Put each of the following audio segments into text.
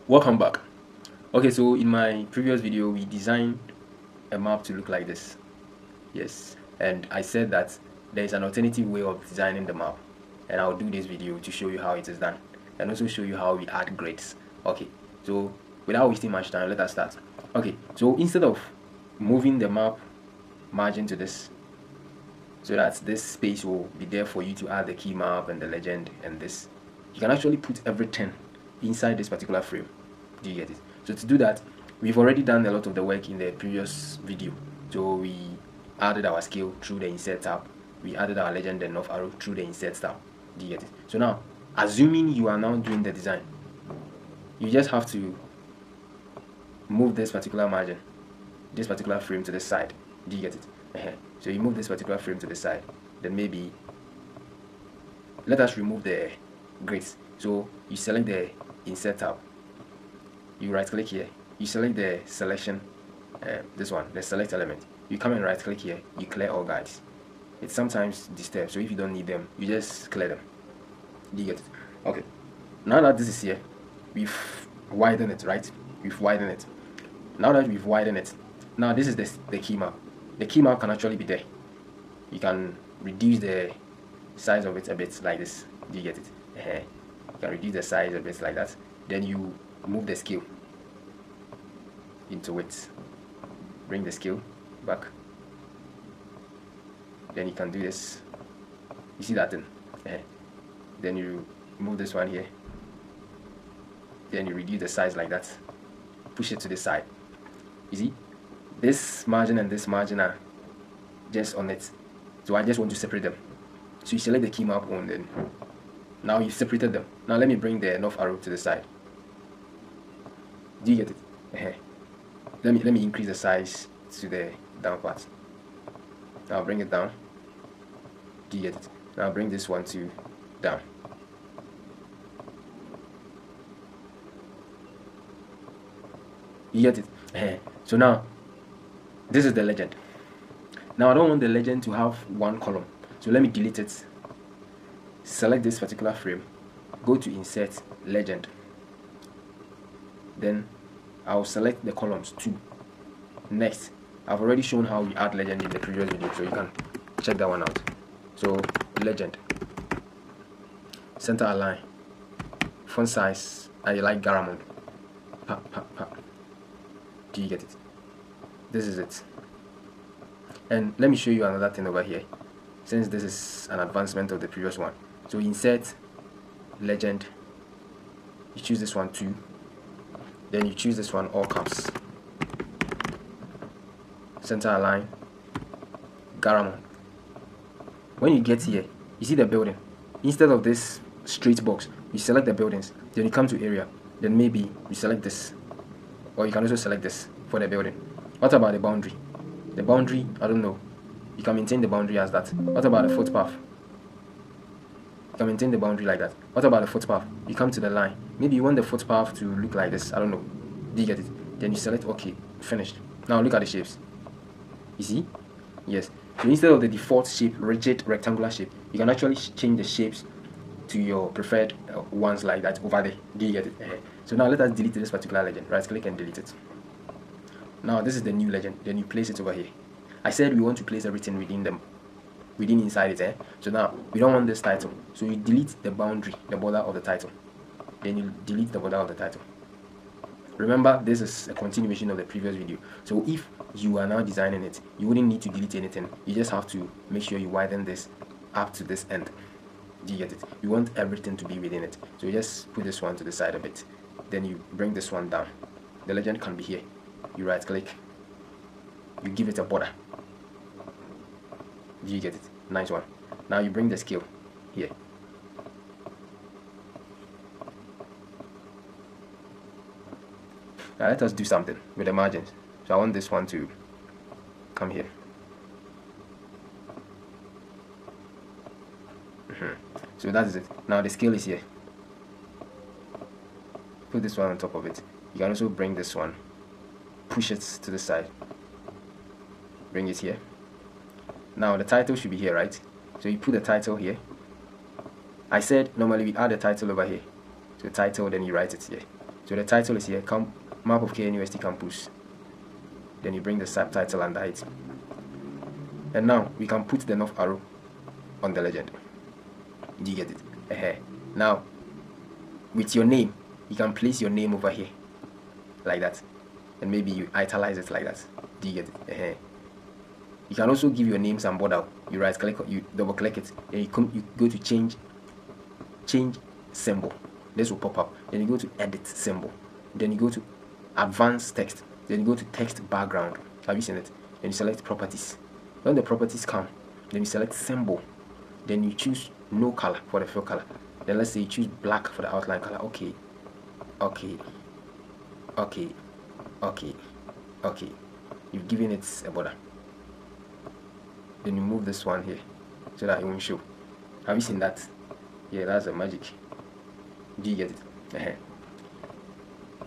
Welcome back. Okay, so in my previous video we designed a map to look like this. Yes, and I said that there is an alternative way of designing the map, and I'll do this video to show you how it is done and also show you how we add grids. Okay, so without wasting much time, let us start. Okay, so instead of moving the map margin to this so that this space will be there for you to add the key map and the legend and this, you can actually put everything inside this particular frame. Do you get it? So to do that, we've already done a lot of the work in the previous video. So we added our scale through the insert tab, we added our legend and off arrow through the insert tab. Do you get it? So now, assuming you are now doing the design, you just have to move this particular margin, this particular frame to the side. Do you get it? So you move this particular frame to the side, then maybe let us remove the grids. So you select the insert tab, you right click here, you select the selection, this one, the select element, you come and right click here, you clear all guides. It sometimes disturbs, so if you don't need them, you just clear them. Do you get it? Okay, now that this is here, we've widened it, right? We've widened it. Now that we've widened it, now this is the key map. The key map can actually be there. You can reduce the size of it a bit like this. Do you get it? You can reduce the size a bit like that. Then you move the scale into it. Bring the scale back. Then you can do this. You see that thing? Then you move this one here. Then you reduce the size like that. Push it to the side. You see? This margin and this margin are just on it. So I just want to separate them. So you select the key map on, then now you've separated them. Now let me bring the north arrow to the side. Do you get it? Let me increase the size to the down part. Now bring it down. Do you get it? Now bring this one to down. You get it? So now this is the legend. Now I don't want the legend to have one column, so let me delete it. Select this particular frame, go to insert legend, then I'll select the columns too. Next, I've already shown how we add legend in the previous video, so you can check that one out. So legend, center align, font size, I like Garamond. Do you get it? This is it. And let me show you another thing over here, since this is an advancement of the previous one. So insert legend, you choose this one too, then you choose this one all caps, center align, Garamond. When you get here, you see the building. Instead of this straight box, you select the buildings, then you come to area, then maybe you select this, or you can also select this for the building. What about the boundary? The boundary, I don't know. You can maintain the boundary as that. What about the footpath? You can maintain the boundary like that. What about the footpath? You come to the line. Maybe you want the footpath to look like this. I don't know. Do you get it? Then you select OK. Finished. Now look at the shapes. You see? Yes. So instead of the default shape, rigid rectangular shape, you can actually change the shapes to your preferred ones like that over there. Do you get it? So now let us delete this particular legend. Right click and delete it. Now this is the new legend, then you place it over here. I said we want to place everything within inside it. So now we don't want this title, so you delete the boundary, the border of the title, then you delete the border of the title. Remember, this is a continuation of the previous video, so if you are now designing it, you wouldn't need to delete anything. You just have to make sure you widen this up to this end. Do you get it? You want everything to be within it, so you just put this one to the side a bit, then you bring this one down. The legend can be here. You right click, you give it a border. Do you get it? Nice one. Now you bring the scale here. Now let us do something with the margins. So I want this one to come here. So that is it. Now the scale is here. Put this one on top of it. You can also bring this one, push it to the side, bring it here. Now the title should be here, right? So you put the title here. I said normally we add the title over here. So title, then you write it here. So the title is here, Map of KNUST Campus. Then you bring the subtitle under it. And now we can put the north arrow on the legend. Do you get it? Now, with your name, you can place your name over here, like that. And maybe you italize it like that. Do you get it? You can also give your name some border. You right click, you double click it, and you go to change symbol. This will pop up. Then you go to edit symbol. Then you go to advanced text. Then you go to text background. Have you seen it? Then you select properties. When the properties come, then you select symbol. Then you choose no color for the fill color. Then let's say you choose black for the outline color. Okay. You've given it a border. Then you move this one here so that it won't show. Have you seen that? Yeah, that's the magic. Do you get it?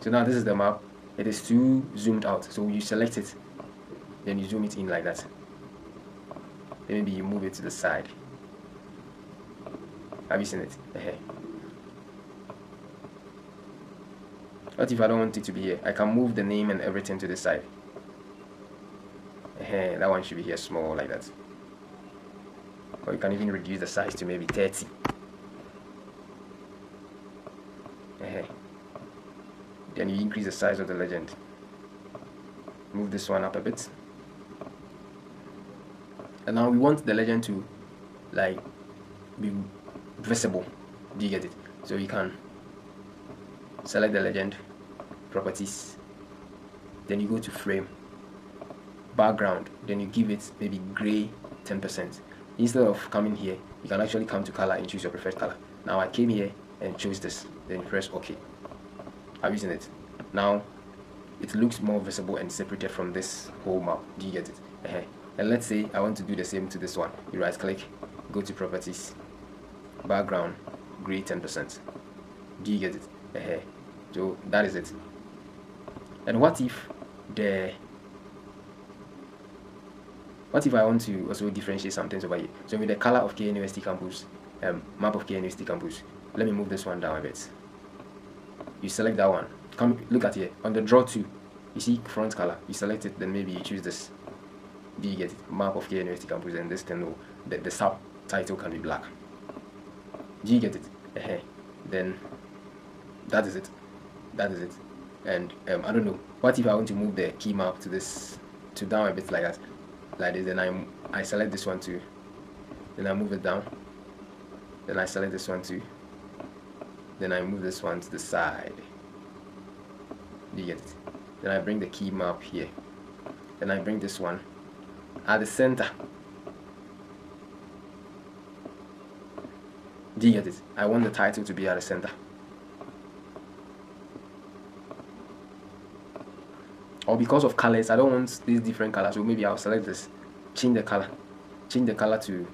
So now this is the map. It is too zoomed out, so you select it, then you zoom it in like that. Then maybe you move it to the side. Have you seen it? What if I don't want it to be here? I can move the name and everything to the side. That one should be here small like that. Or you can even reduce the size to maybe 30. Then you increase the size of the legend. Move this one up a bit. And now we want the legend to like be visible. Do you get it? So you can select the legend, properties, then you go to frame, background, then you give it maybe gray 10%. Instead of coming here, you can actually come to color and choose your preferred color. Now I came here and chose this, then press OK. I'm using it. Now it looks more visible and separated from this whole map. Do you get it? And let's say I want to do the same to this one. You right click, go to properties, background, gray 10%. Do you get it? So that is it. And what if I want to also differentiate some things over here? So with the color of KNUST campus, map of KNUST campus, let me move this one down a bit. You select that one. Come look at here on the draw to, you see front color. You select it, then maybe you choose this. Do you get it? Map of KNUST campus, and this thing, the subtitle can be black. Do you get it? Then that is it. That is it. And I don't know. What if I want to move the key map to this, to down a bit like that, like this? Then I select this one too. Then I move it down. Then I select this one too. Then I move this one to the side. Do you get it? Then I bring the key map here. Then I bring this one at the center. Do you get it? I want the title to be at the center. Or because of colors, I don't want these different colors, so maybe I'll select this, change the color to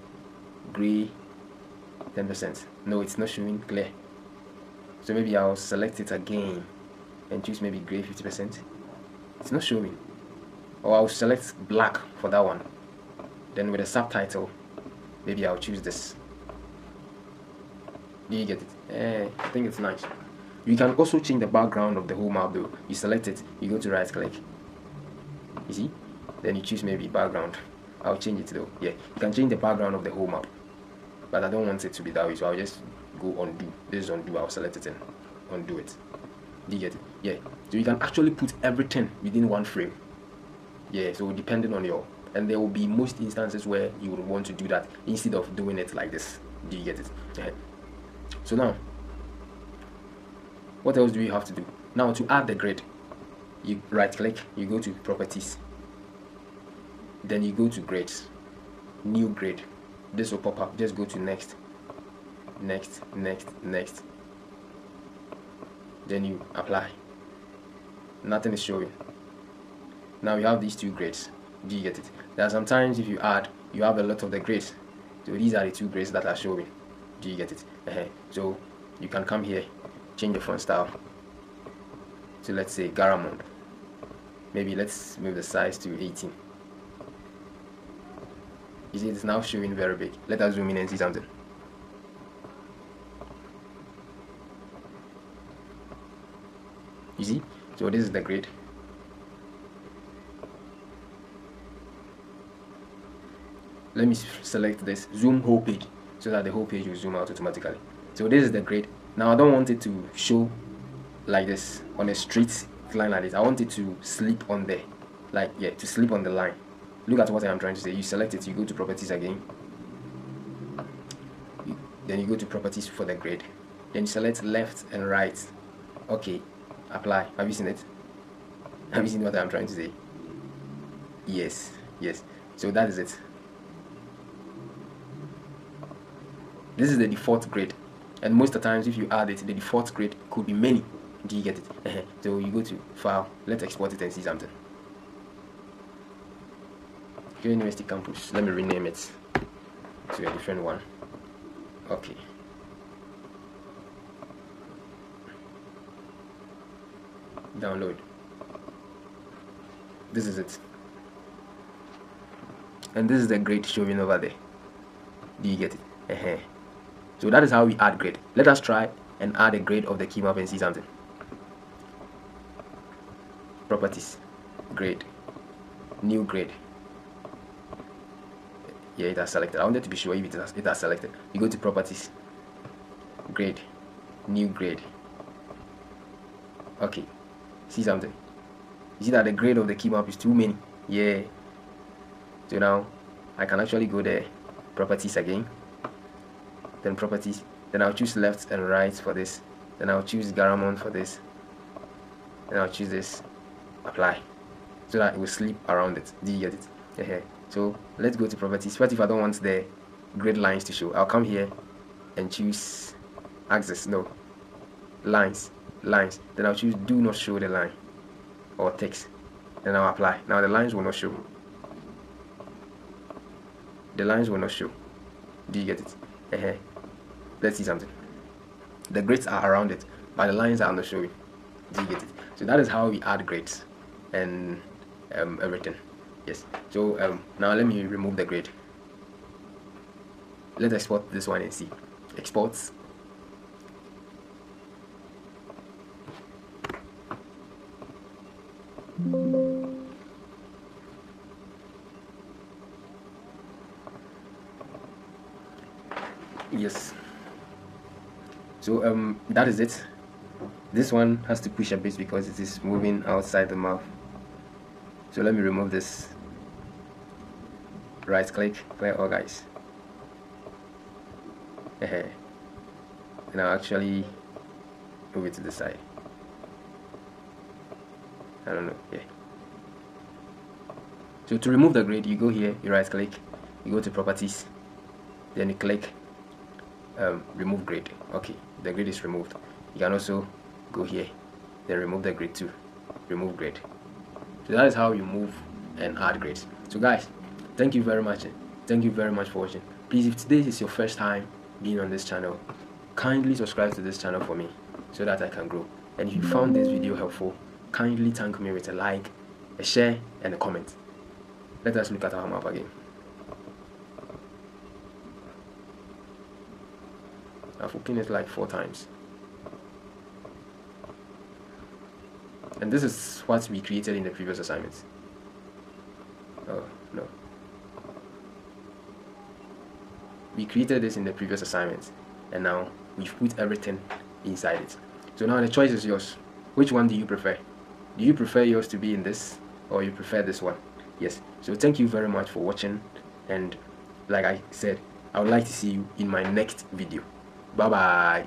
gray 10%. No, it's not showing clear, so maybe I'll select it again and choose maybe gray 50%. It's not showing. Or I'll select black for that one, then with a subtitle maybe I'll choose this. Do you get it? I think it's nice. You can also change the background of the whole map though. You select it, you go to right click, you see, then you choose maybe background. I'll change it though. Yeah, you can change the background of the whole map, but I don't want it to be that way, so I'll just go undo. This is undo. I'll select it and undo it. Do you get it? Yeah, so you can actually put everything within one frame. Yeah, so depending on your, and there will be most instances where you would want to do that instead of doing it like this. Do you get it? Yeah. So now, what else do we have to do? Now to add the grid, you right click, you go to properties, then you go to grids, new grid. This will pop up. Just go to next, next, next, next. Then you apply. Nothing is showing. Now you have these two grids. Do you get it? There are sometimes if you add, you have a lot of the grids. So these are the two grids that are showing. Do you get it? So you can come here, change the font style to, let's say, Garamond. Maybe let's move the size to 18. You see, it's now showing very big. Let us zoom in and see something. You see? So this is the grid. Let me select this, zoom whole page, so that the whole page will zoom out automatically. So this is the grid. Now I don't want it to show like this on a straight line like this. I want it to sleep on there, like, yeah, to sleep on the line. Look at what I'm trying to say. You select it, you go to properties again, then you go to properties for the grid, then you select left and right. Okay, apply. Have you seen it? Have you seen what I'm trying to say? Yes, yes. So that is it. This is the default grid, and most of the times if you add it, the default grid could be many. Do you get it? So you go to file, let's export it and see something. Okay, University Campus, let me rename it to a different one. Okay, download. This is it, and this is the grid showing over there. Do you get it? So that is how we add grid. Let us try and add a grid of the key map and see something. Properties, grid, new grid. Yeah, it has selected. I wanted to be sure if it has selected. You go to properties, grid, new grid. Okay, see something. You see that the grid of the key map is too many. Yeah. So now I can actually go there, properties again, then properties, then I'll choose left and right for this, then I'll choose Garamond for this, then I'll choose this, apply, so that it will sleep around it. Do you get it? So let's go to properties. What if I don't want the grid lines to show? I'll come here and choose axis, no, lines, then I'll choose do not show the line or text, then I'll apply. Now the lines will not show. The lines will not show. Do you get it? Let's see something. The grids are around it, but the lines are not showing. Do you get it? So that is how we add grids and everything. Yes. So now let me remove the grid. Let's export this one and see. Exports. Yes. So that is it. This one has to push a bit because it is moving outside the map. So let me remove this. Right click, clear ArcGIS. And I'll actually move it to the side. I don't know. Yeah. So to remove the grid, you go here, you right click, you go to properties, then you click remove grid. Okay, the grid is removed. You can also go here, then remove the grid too. Remove grid. So that is how you move and add grids. So guys, thank you very much. Thank you very much for watching. Please, if today is your first time being on this channel, kindly subscribe to this channel for me so that I can grow. And if you found this video helpful, kindly thank me with a like, a share, and a comment. Let us look at our map again. I've opened it like 4 times. And this is what we created in the previous assignments. Oh, no. We created this in the previous assignment, and now we've put everything inside it. So now the choice is yours. Which one do you prefer? Do you prefer yours to be in this, or you prefer this one? Yes. So thank you very much for watching, and like I said, I would like to see you in my next video. Bye bye.